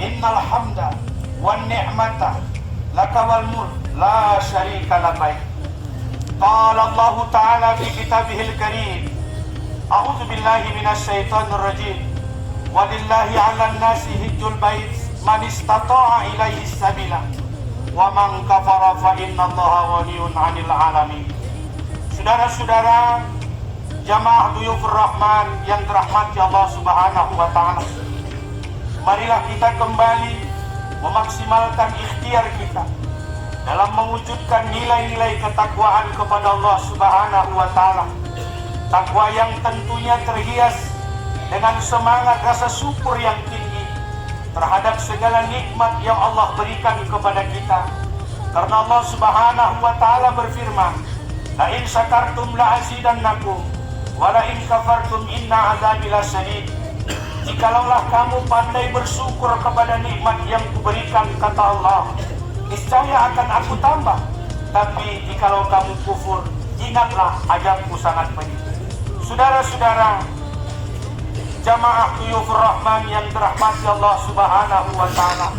Innal hamda wan ni'mata laka wal mulk la syarika lak. Qala Allah Ta'ala fi kitabihil karim, a'udzu billahi minasy syaithanir rajim. Walillahi 'alan nasi hajjul bait man istata'a ilaihi sabila wa man kafara fa innallaha ghaniyyun 'anil 'alamin. Saudara-saudara jamaah Duyufur Rahman yang dirahmati Allah Subhanahu wa taala, marilah kita kembali memaksimalkan ikhtiar kita dalam mewujudkan nilai-nilai ketakwaan kepada Allah Subhanahu wa taala. Takwa yang tentunya terhias dengan semangat rasa syukur yang tinggi terhadap segala nikmat yang Allah berikan kepada kita. Karena Allah Subhanahu wa taala berfirman, "La in syakartum la azidannakum wa la in kafartum inna adzabi lasyadid." Jikalaulah kamu pandai bersyukur kepada nikmat yang kuberikan, kata Allah, niscaya akan aku tambah. Tapi jikalau kamu kufur, ingatlah azabku sangat pedih. Saudara-saudara jamaah Duyufur Rahman yang dirahmati Allah Subhanahu wa taala,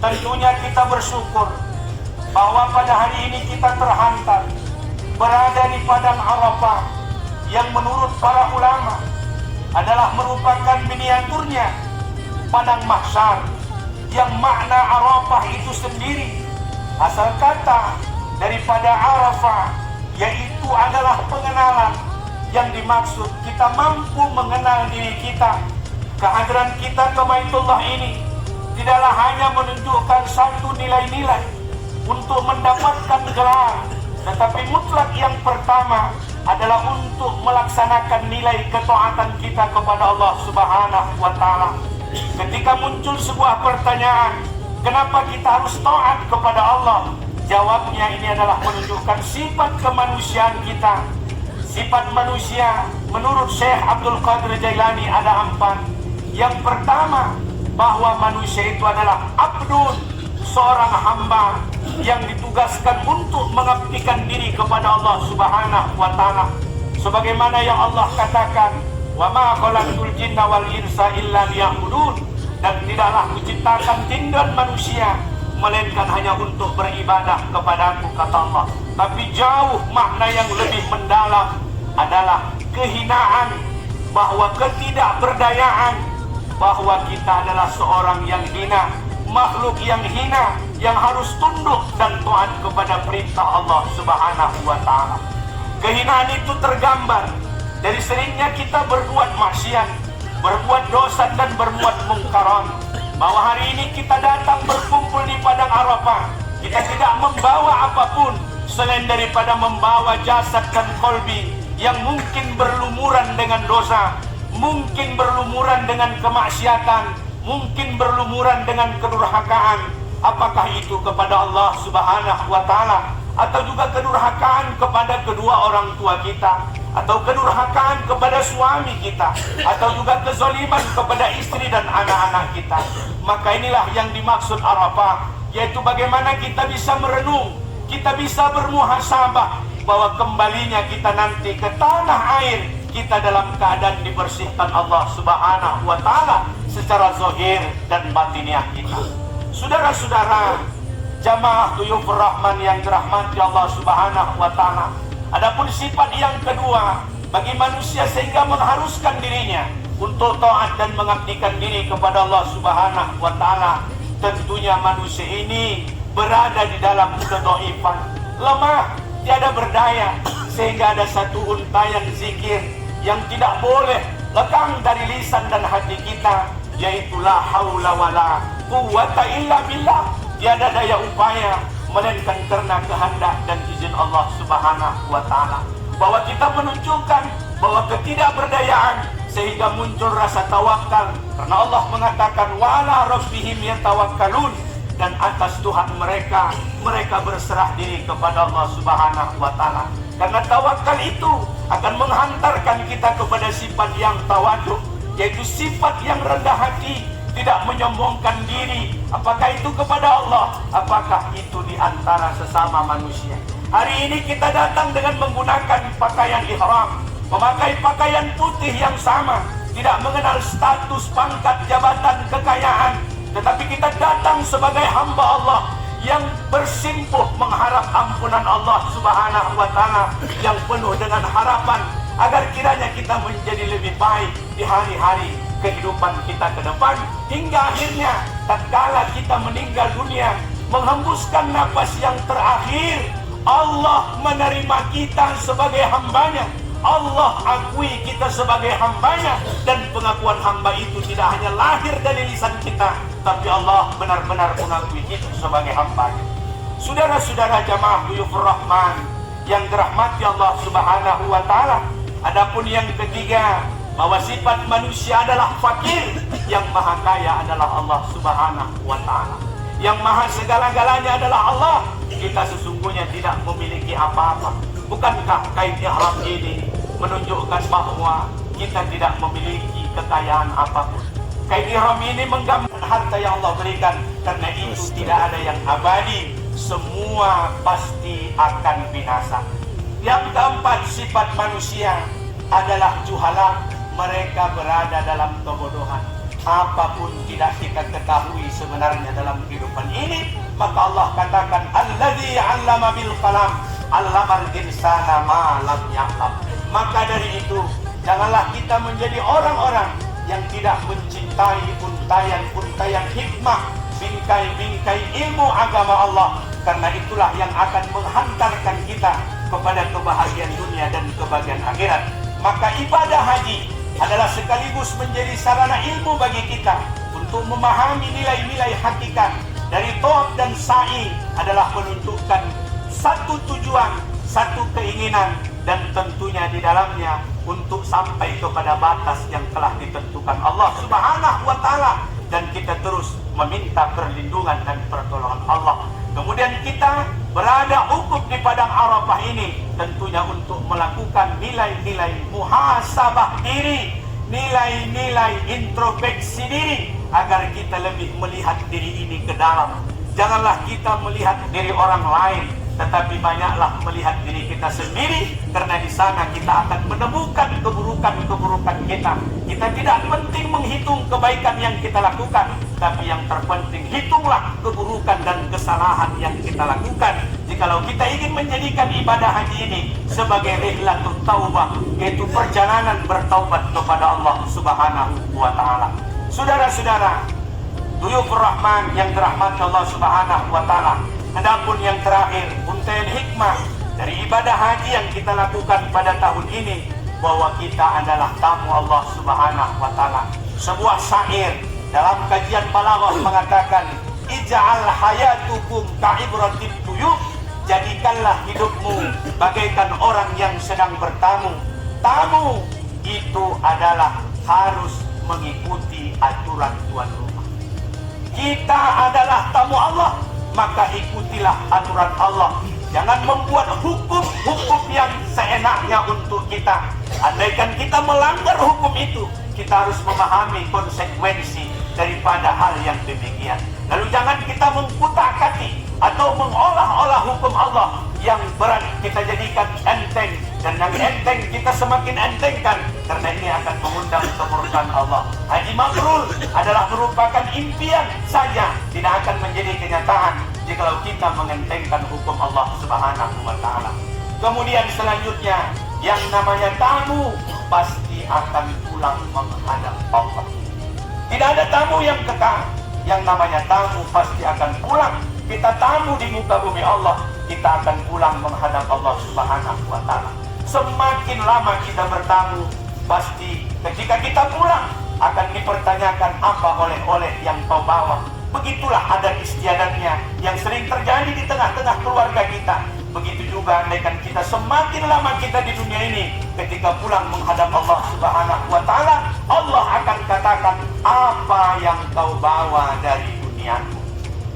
tentunya kita bersyukur bahwa pada hari ini kita terhantar berada di padang Arafah yang menurut para ulama adalah merupakan miniaturnya padang mahsyar, yang makna Arafah itu sendiri asal kata daripada Arafah, yaitu adalah pengenalan. Yang dimaksud kita mampu mengenal diri kita. Kehadiran kita ke Baitullah ini tidaklah hanya menunjukkan satu nilai-nilai untuk mendapatkan gelar, tetapi mutlak yang pertama adalah untuk melaksanakan nilai ketaatan kita kepada Allah Subhanahu wa taala. Ketika muncul sebuah pertanyaan, kenapa kita harus taat kepada Allah? Jawabnya ini adalah menunjukkan sifat kemanusiaan kita. Sifat manusia menurut Syekh Abdul Qadir Jailani ada 4. Yang pertama, bahwa manusia itu adalah abdun, seorang hamba yang ditugaskan untuk mengabdikan diri kepada Allah Subhanahu wa taala. Sebagaimana yang Allah katakan, "Wa ma khalaqtul jinna wal insa illa liya'budun." Dan tidaklah kuciptakan jin dan manusia melainkan hanya untuk beribadah kepadaku, kata Allah. Tapi jauh makna yang lebih mendalam adalah kehinaan, bahwa ketidakberdayaan, bahwa kita adalah seorang yang hina, makhluk yang hina, yang harus tunduk dan taat kepada perintah Allah Subhanahu wa taala. Kehinaan itu tergambar dari seringnya kita berbuat maksiat, berbuat dosa dan berbuat mungkaran. Bahwa hari ini kita datang berkumpul di padang Arafah, kita tidak membawa apapun selain daripada membawa jasad dan kolbi yang mungkin berlumuran dengan dosa, mungkin berlumuran dengan kemaksiatan, mungkin berlumuran dengan kedurhakaan. Apakah itu kepada Allah Subhanahu wa taala, atau juga kedurhakaan kepada kedua orang tua kita, atau kedurhakaan kepada suami kita, atau juga kezaliman kepada istri dan anak-anak kita. Maka inilah yang dimaksud Arafah, yaitu bagaimana kita bisa merenung, kita bisa bermuhasabah bahwa kembalinya kita nanti ke tanah air kita dalam keadaan dibersihkan Allah Subhanahu wa taala secara zahir dan batiniah kita. Saudara-saudara jamaah Duyufur Rahman yang dirahmati Allah Subhanahu wa taala, adapun sifat yang kedua bagi manusia sehingga mengharuskan dirinya untuk taat dan mengabdikan diri kepada Allah Subhanahu wa taala, tentunya manusia ini berada di dalam kedhaifan, lemah, tiada berdaya, sehingga ada satu untayan zikir yang tidak boleh lekang dari lisan dan hati kita, yaitu la haula wala quwwata illa billah. Tiada daya upaya melainkan karena kehendak dan izin Allah Subhanahu wa taala. Bahwa kita menunjukkan bahwa ketidakberdayaan sehingga muncul rasa tawakal, karena Allah mengatakan wala rabbihim yatawakkalun, dan atas Tuhan mereka berserah diri kepada Allah Subhanahu wa taala. Karena tawakal itu akan menghantarkan kita kepada sifat yang tawadhu, yaitu sifat yang rendah hati, tidak menyombongkan diri, apakah itu kepada Allah, apakah itu di antara sesama manusia. Hari ini kita datang dengan menggunakan pakaian ihram, memakai pakaian putih yang sama, tidak mengenal status, pangkat, jabatan, kekayaan, tetapi kita datang sebagai hamba Allah yang bersimpuh mengharap ampunan Allah Subhanahu wa Ta'ala, yang penuh dengan harapan agar kiranya kita menjadi lebih baik di hari-hari kehidupan kita ke depan, hingga akhirnya tatkala kita meninggal dunia, menghembuskan napas yang terakhir, Allah menerima kita sebagai hambanya. Allah akui kita sebagai hambanya, dan pengakuan hamba itu tidak hanya lahir dari lisan kita, tapi Allah benar-benar mengakui kita sebagai hambanya. Saudara-saudara jamaah Duyufur Rahman yang dirahmati Allah Subhanahu wa Ta'ala, adapun yang ketiga, bahwa sifat manusia adalah fakir, yang maha kaya adalah Allah Subhanahu wa Ta'ala, yang maha segala-galanya adalah Allah. Kita sesungguhnya tidak memiliki apa-apa. Bukankah kain ihram ini menunjukkan bahwa kita tidak memiliki kekayaan apapun? Kain ihram ini menggambarkan harta yang Allah berikan, karena itu tidak ada yang abadi, semua pasti akan binasa. Yang keempat, sifat manusia adalah juhala, mereka berada dalam kebodohan. Apapun tidak kita ketahui sebenarnya dalam kehidupan ini, maka Allah katakan alladzi 'allama bil qalam 'allamal insana ma lam ya'lam. Maka dari itu, janganlah kita menjadi orang-orang yang tidak mencintai untayan-untayan hikmah, bingkai-bingkai ilmu agama Allah, karena itulah yang akan menghantarkan kita kepada kebahagiaan dunia dan kebahagiaan akhirat. Maka ibadah haji adalah sekaligus menjadi sarana ilmu bagi kita untuk memahami nilai-nilai hakikat dari tawaf dan sa'i, adalah menunjukkan satu tujuan, satu keinginan, dan tentunya di dalamnya untuk sampai kepada batas yang telah ditentukan Allah Subhanahu wa Ta'ala, dan kita terus meminta perlindungan dan pertolongan Allah. Kemudian kita berada wukuf di padang Arafah ini tentunya untuk melakukan nilai-nilai muhasabah diri, nilai-nilai introspeksi diri, agar kita lebih melihat diri ini ke dalam. Janganlah kita melihat diri orang lain, tetapi banyaklah melihat diri kita sendiri, karena di sana kita akan menemukan keburukan-keburukan kita. Kita tidak penting menghitung kebaikan yang kita lakukan, tapi yang terpenting hitunglah keburukan dan kesalahan yang kita lakukan. Jikalau kita ingin menjadikan ibadah haji ini sebagai rihlatul taubah, yaitu perjalanan bertaubat kepada Allah Subhanahu wa Ta'ala. Saudara-saudara Duyufur Rahman yang dirahmati Allah Subhanahu wa Ta'ala, adapun yang terakhir, untaian hikmah dari ibadah haji yang kita lakukan pada tahun ini, bahwa kita adalah tamu Allah Subhanahu wa Ta'ala. Sebuah syair dalam kajian balaghah mengatakan, ij'al hayatukum ka'ibratit tuyub, jadikanlah hidupmu bagaikan orang yang sedang bertamu. Tamu itu adalah harus mengikuti aturan tuan rumah. Kita adalah tamu Allah, maka ikutilah aturan Allah. Jangan membuat hukum-hukum yang seenaknya untuk kita. Andaikan kita melanggar hukum itu, kita harus memahami konsekuensi daripada hal yang demikian. Lalu jangan kita mengkutak-atik atau mengolah-olah hukum Allah yang berat kita jadikan enteng, dan yang enteng kita semakin entengkan, karena ini akan mengundang kemurkaan Allah. Haji mabrur adalah merupakan impian saja, tidak akan menjadi kenyataan jikalau kita mengentengkan hukum Allah Subhanahu wa Ta'ala. Kemudian selanjutnya, yang namanya tamu pasti akan pulang menghadap Allah. Tidak ada tamu yang kekal. Yang namanya tamu pasti akan pulang. Kita tamu di muka bumi Allah, kita akan pulang menghadap Allah Subhanahu wa Ta'ala. Semakin lama kita bertamu, pasti ketika kita pulang akan dipertanyakan, apa oleh-oleh yang kau bawa. Begitulah adat istiadatnya yang sering terjadi di tengah-tengah keluarga kita. Begitu juga andaikan kita semakin lama kita di dunia ini, ketika pulang menghadap Allah Subhanahu wa Ta'ala, Allah akan katakan, apa yang kau bawa dari duniaku.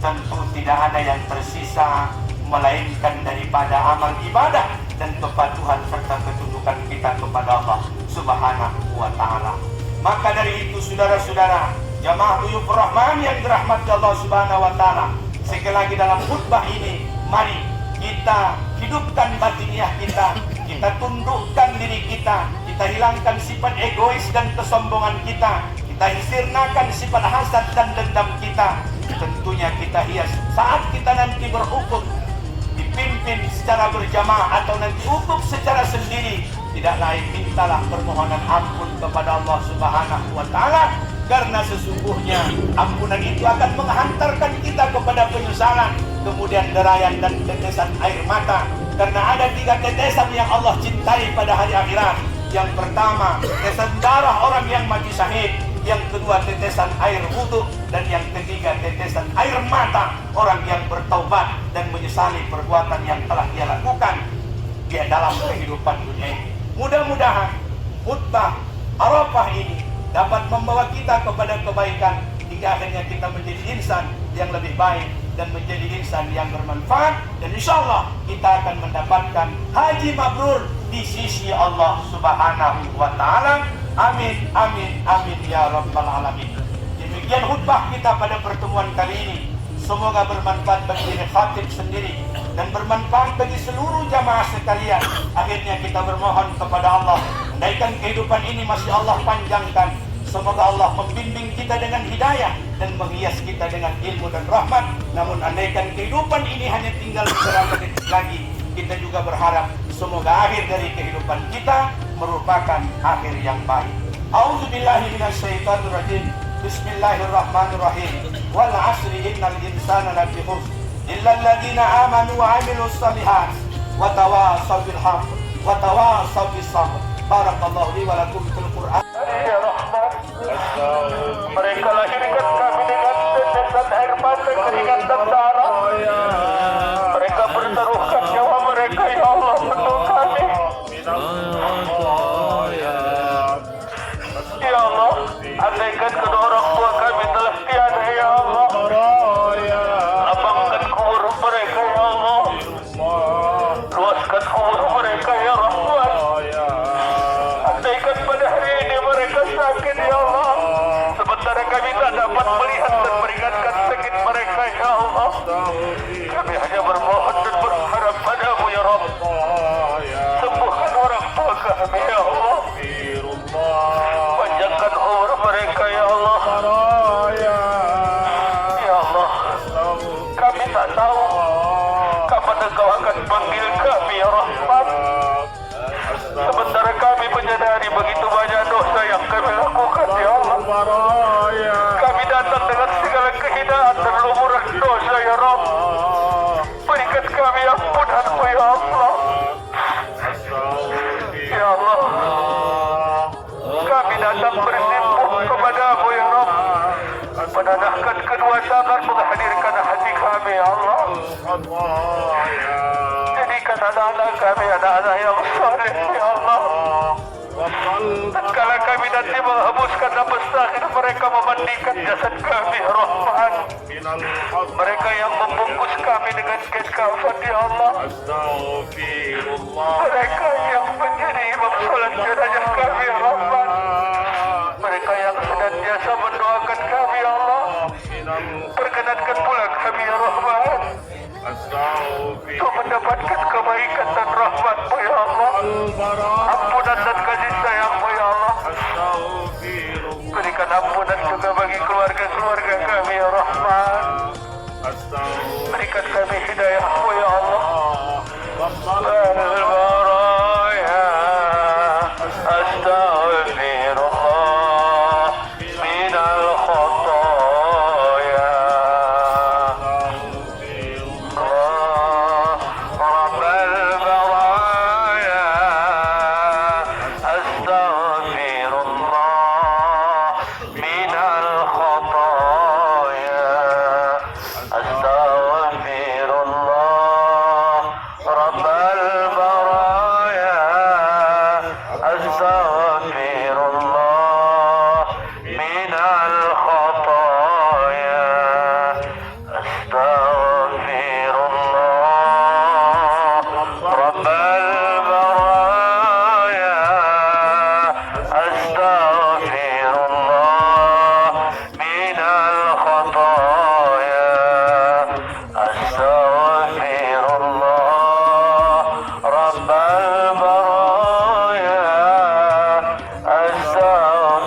Tentu tidak ada yang tersisa melainkan daripada amal ibadah dan kepatuhan serta ketundukan kita kepada Allah Subhanahu wa Ta'ala. Maka dari itu, saudara-saudara jamaah Duyufur Rahman yang dirahmati Allah Subhanahu wa Ta'ala, sekali lagi dalam khutbah ini, mari kita hidupkan batiniah kita, kita tundukkan diri kita hilangkan sifat egois dan kesombongan kita kita sirnakan sifat hasad dan dendam kita. Tentunya kita hias saat kita nanti berhukum, dipimpin secara berjamaah atau nanti hukum secara sendiri, tidak lain mintalah permohonan ampun kepada Allah Subhanahu wa taala, karena sesungguhnya ampunan itu akan menghantarkan kita kepada penyesalan, kemudian derayan dan tetesan air mata. Karena ada 3 tetesan yang Allah cintai pada hari akhirat. Yang pertama, tetesan darah orang yang mati syahid. Yang kedua, tetesan air wudhu. Dan yang ketiga, tetesan air mata orang yang bertaubat dan menyesali perbuatan yang telah dia lakukan di dalam kehidupan dunia ini. Mudah-mudahan khutbah Arafah ini dapat membawa kita kepada kebaikan, hingga akhirnya kita menjadi insan yang lebih baik dan menjadi insan yang bermanfaat, dan insya Allah kita akan mendapatkan haji mabrur di sisi Allah Subhanahu wa taala. Amin, amin, amin ya rabbal alamin. Demikian khutbah kita pada pertemuan kali ini. Semoga bermanfaat bagi diri khatib sendiri dan bermanfaat bagi seluruh jamaah sekalian. Akhirnya kita bermohon kepada Allah, andaikan kehidupan ini masih Allah panjangkan, semoga Allah membimbing kita dengan hidayah dan menghias kita dengan ilmu dan rahmat. Namun andaikan kehidupan ini hanya tinggal beberapa detik lagi, kita juga berharap semoga akhir dari kehidupan kita merupakan akhir yang baik. A'udzubillahi minasyaitonirrajim. Bismillahirrahmanirrahim. Wal 'asri innal insana lafi khusr illa alladziina aamanu wa 'amilus shalihaat wa tawashaw bil haqq wa tawashaw bis sabr. Barakallahu li wa lakum fil Qur'an. Ya Rahman, mereka lahirkan kami dengan tetesan air mata, keringat dan darah. Mereka bertaruhkan nyawa mereka, ya Allah, untuk kami. Ya Allah, andaikan kedua orang tua kami telah tiada, ya Allah, lapangkan kubur mereka, ya Allah, luaskan kubur mereka, ya Rahman. Andaikan pada hari ini mereka sakit, ya Allah, sementara kami tak dapat melihat dan meringankan sakit mereka, ya Allah, kami hanya bermohon dan berharap padamu, ya Rabb. Sembuhkan orang tua kami, ya Allah, panjangkan umur mereka, ya Allah. Ya Allah, kami tak tahu kapan Engkau akan panggil kami, ya Rahman. Sementara kami menyadari begitu banyak dosa yang kami lakukan, ya Allah. Kami datang dengan segala kehinaan dan lumuran dosa, ya Rabb. Berikan kami ampunan-Mu, ya Allah. Ya Allah, kami datang bersimpuh kepada-Mu, ya Rabb. Menadahkan kedua tangan menghadirkan hati kami, ya Allah. Jadikan anak-anak kami anak-anak yang saleh, ya Allah. Tatkala kami nanti menghembuskan nafas terakhir, mereka memandikan jasad kami, ya Rahman. Mereka yang membungkus kami dengan kain kafan, ya Allah. Mereka yang menjadi imam salat jenazah kami, ya Rahman. Mereka yang senantiasa mendoakan kami, ya Allah. Perkenankan pula kami, ya Rahman, untuk mendapatkan kebaikan dan rahmat-Mu, ya Allah. Ampunan dan kasih sayang-Mu, ya Allah. Berikan ampunan juga bagi keluarga-keluarga kami, ya Rahman. Berikan kami hidayah-Mu, ya Allah. Al-Baraya Astaghfirullah minal khotoya. Rabbal baraya Astaghfirullah minal khotoya. Astaghfirullah Rabbal baraya Astaghfirullah minal khotoya. Astaghfirullah Rabbal baraya Astaghfirullah minal khotoya. Astaghfirullah Rabbal baraya Astaghfirullah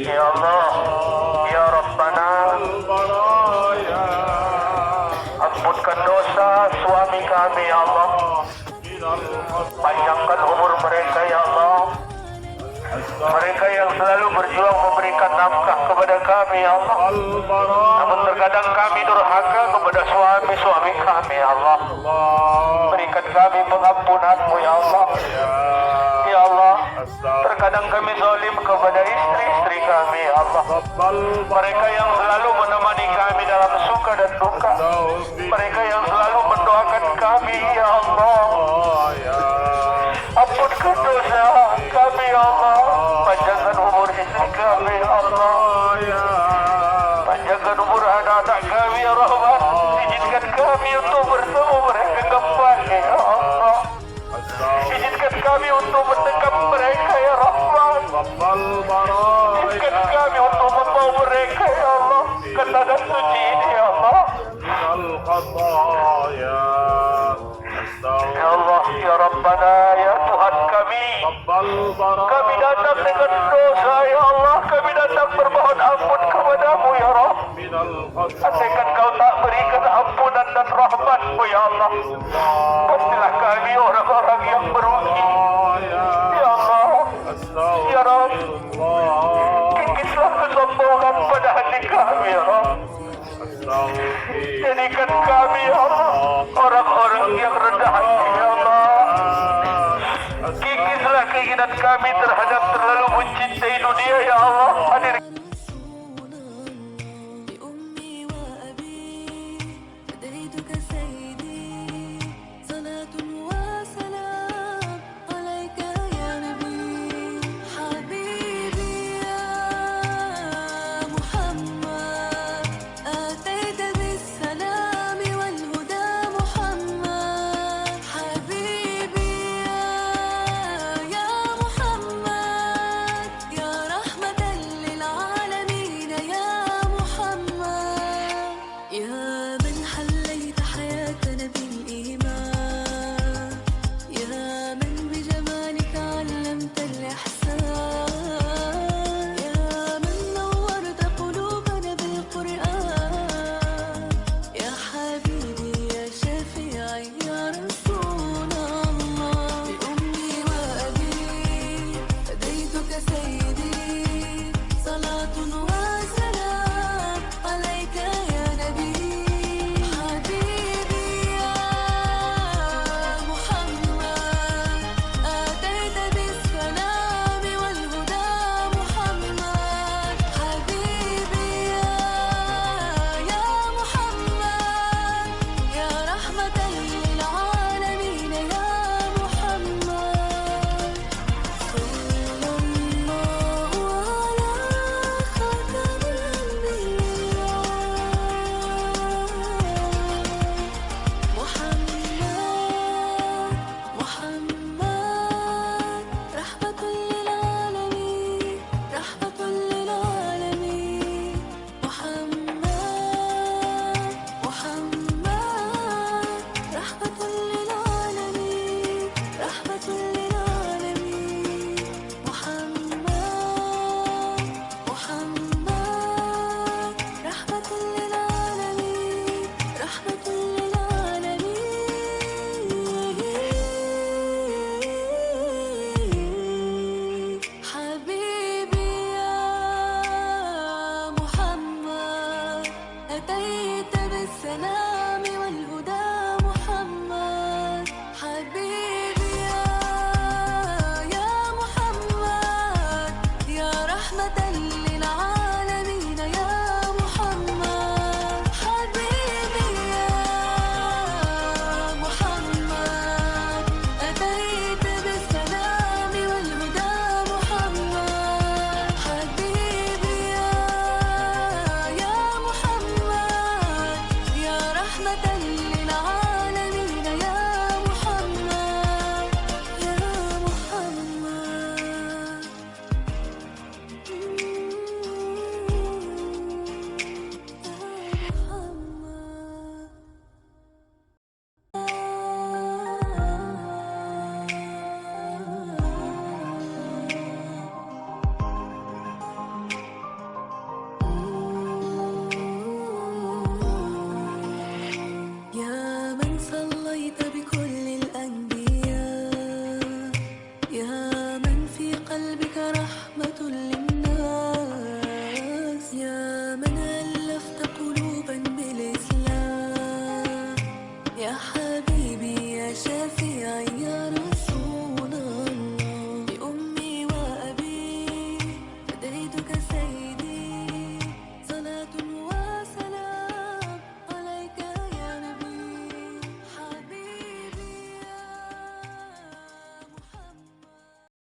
Ya Allah, Ya Rabbana, ampunkan dosa suami kami ya Allah, panjangkan umur mereka ya Allah, mereka yang selalu berjuang memberikan nafkah kepada kami ya Allah, namun terkadang kami durhaka kepada suami-suami kami ya Allah, berikan kami pengampunanmu ya Allah. Ya Allah, terkadang kami zalim kepada istri-istri kami ya Allah, mereka yang selalu menemani kami dalam suka dan duka, mereka yang selalu mendoakan kami ya Allah. Ampunkan dosa kami ya Allah, panjangkan umur istri kami ya Allah, panjangkan umur anak-anak kami ya Rahman, izinkan kami untuk bertemu mereka kembali ya Allah, izinkan kami untuk mendekap mereka ya Rahman, izinkan kami untuk membawa mereka ya Allah ke tanah suci ini ya Allah. Ya Allah, Ya Rabbana, Ya Tuhan kami datang dengan dosa ya Allah, kami datang bermohon ampun kepadamu ya Rabb. Andaikan kau tak berikan ampunan dan rahmat-Mu ya Allah, pastilah kami orang-orang yang merugi ya Allah. Ya Rabb, kikislah kesombongan pada hati kami ya Rabb, jadikan kami ya Allah orang-orang yang rendah hati ya Allah. Kikislah keinginan kami terhadap terlalu mencintai dunia ya Allah. Hadir يا رحمة للعالمين. يا